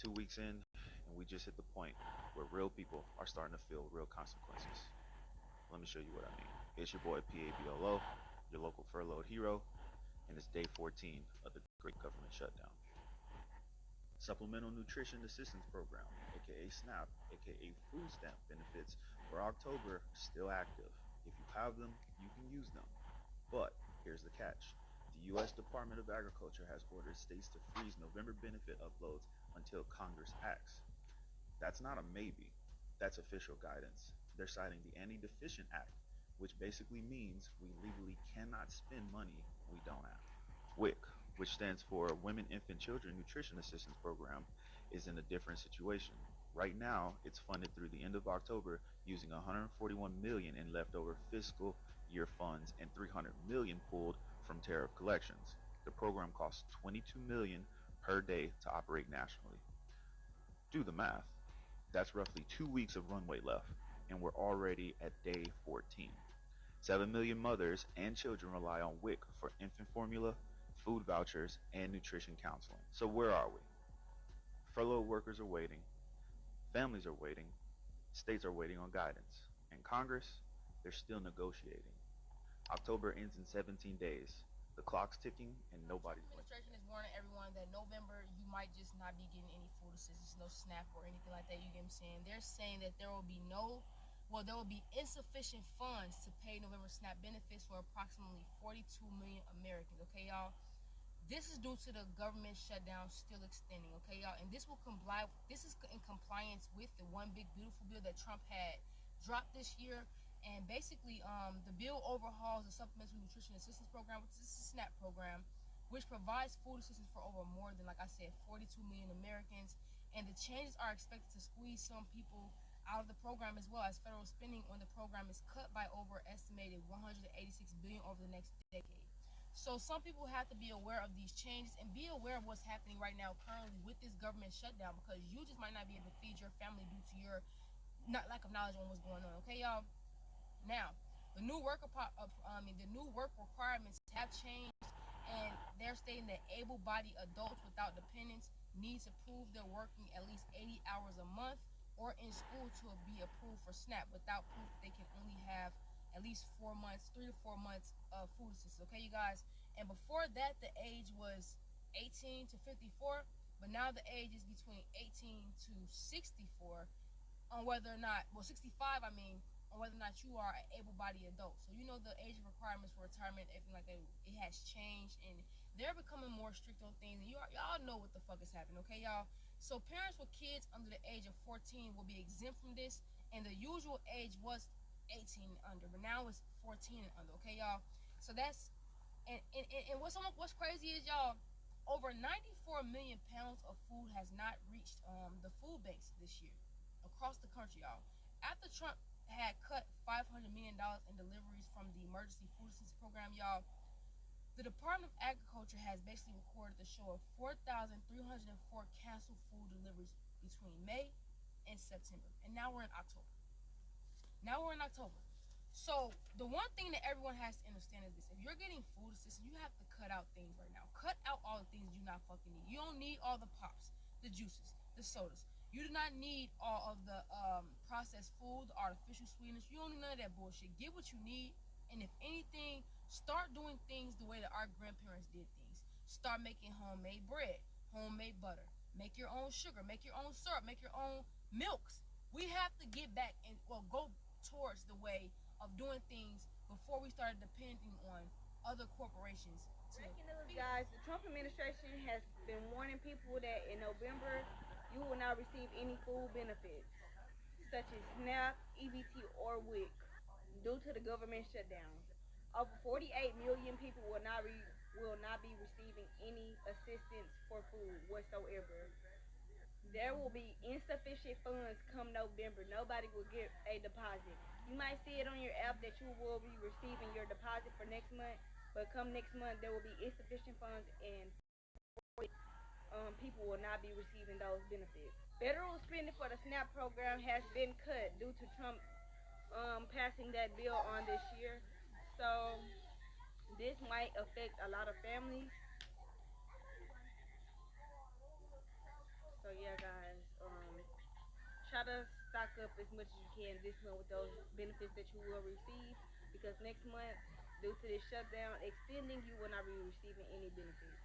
2 weeks in, and we just hit the point where real people are starting to feel real consequences. Let me show you what I mean. It's your boy PABLO, your local furloughed hero, and it's day 14 of the great government shutdown. Supplemental Nutrition Assistance Program, aka SNAP, aka food stamp benefits for October still active. If you have them, you can use them. But here's the catch. The U.S. Department of Agriculture has ordered states to freeze November benefit uploads until Congress acts. That's not a maybe. That's official guidance. They're citing the Anti-Deficient Act, which basically means we legally cannot spend money we don't have. WIC, which stands for Women, Infant, Children Nutrition Assistance Program, is in a different situation. Right now, it's funded through the end of October using 141 million in leftover fiscal year funds and 300 million pulled from tariff collections. The program costs 22 million per day to operate nationally. Do the math. That's roughly 2 weeks of runway left, and we're already at day 14. 7 million mothers and children rely on WIC for infant formula, food vouchers, and nutrition counseling. So where are we? Furloughed workers are waiting, families are waiting, states are waiting on guidance, and Congress, they're still negotiating. October ends in 17 days. The clock's ticking and nobody's blinking. Administration is warning everyone that November you might just not be getting any food assistance, no SNAP or anything like that. You get what I'm saying? They're saying that there will be there will be insufficient funds to pay November SNAP benefits for approximately 42 million Americans. Okay, y'all. This is due to the government shutdown still extending. Okay, y'all, and this will comply. This is in compliance with the one big beautiful bill that Trump had dropped this year. And basically, the bill overhauls the Supplemental Nutrition Assistance Program, which is a SNAP program, which provides food assistance for over more than, like I said, 42 million Americans. And the changes are expected to squeeze some people out of the program as well, as federal spending on the program is cut by over estimated 186 billion over the next decade. So some people have to be aware of these changes and be aware of what's happening right now currently with this government shutdown, because you just might not be able to feed your family due to your not lack of knowledge on what's going on. Okay, y'all. Now, the new work requirements have changed, and they're stating that able-bodied adults without dependents need to prove they're working at least 80 hours a month or in school to be approved for SNAP. Without proof, they can only have at least 4 months, 3 to 4 months of food assistance. Okay, you guys. And before that, the age was 18 to 54, but now the age is between 18 to 64 on whether or not, well, 65, I mean, on whether or not you are an able-bodied adult. So you know the age requirements for retirement, everything like that, it has changed, and they're becoming more strict on things. And y'all know what the fuck is happening, okay, y'all? So parents with kids under the age of 14 will be exempt from this, and the usual age was 18 and under, but now it's 14 and under, okay, y'all? So that's and what's crazy is, y'all, over 94 million pounds of food has not reached the food banks this year across the country, y'all. After Trump had cut $500 million in deliveries from the emergency food assistance program, y'all, the Department of Agriculture has basically recorded the show of 4,304 canceled food deliveries between May and September. And now we're in October. So the one thing that everyone has to understand is this: if you're getting food assistance, you have to cut out things right now. Cut out all the things you not fucking need. You don't need all the pops, the juices, the sodas. You do not need all of the processed food, the artificial sweetness. You don't need none of that bullshit. Get what you need, and if anything, start doing things the way that our grandparents did things. Start making homemade bread, homemade butter. Make your own sugar, make your own syrup, make your own milks. We have to get back and go towards the way of doing things before we started depending on other corporations. Breaking news, guys. The Trump administration has been warning people that in November you will not receive any food benefits, such as SNAP, EBT, or WIC, due to the government shutdown. Over 48 million people will not be receiving any assistance for food whatsoever. There will be insufficient funds come November. Nobody will get a deposit. You might see it on your app that you will be receiving your deposit for next month, but come next month there will be insufficient funds and people will not be receiving those benefits. Federal spending for the SNAP program has been cut due to Trump passing that bill on this year. So this might affect a lot of families. So yeah, guys, try to stock up as much as you can this month with those benefits that you will receive, because next month, due to this shutdown extending, you will not be receiving any benefits.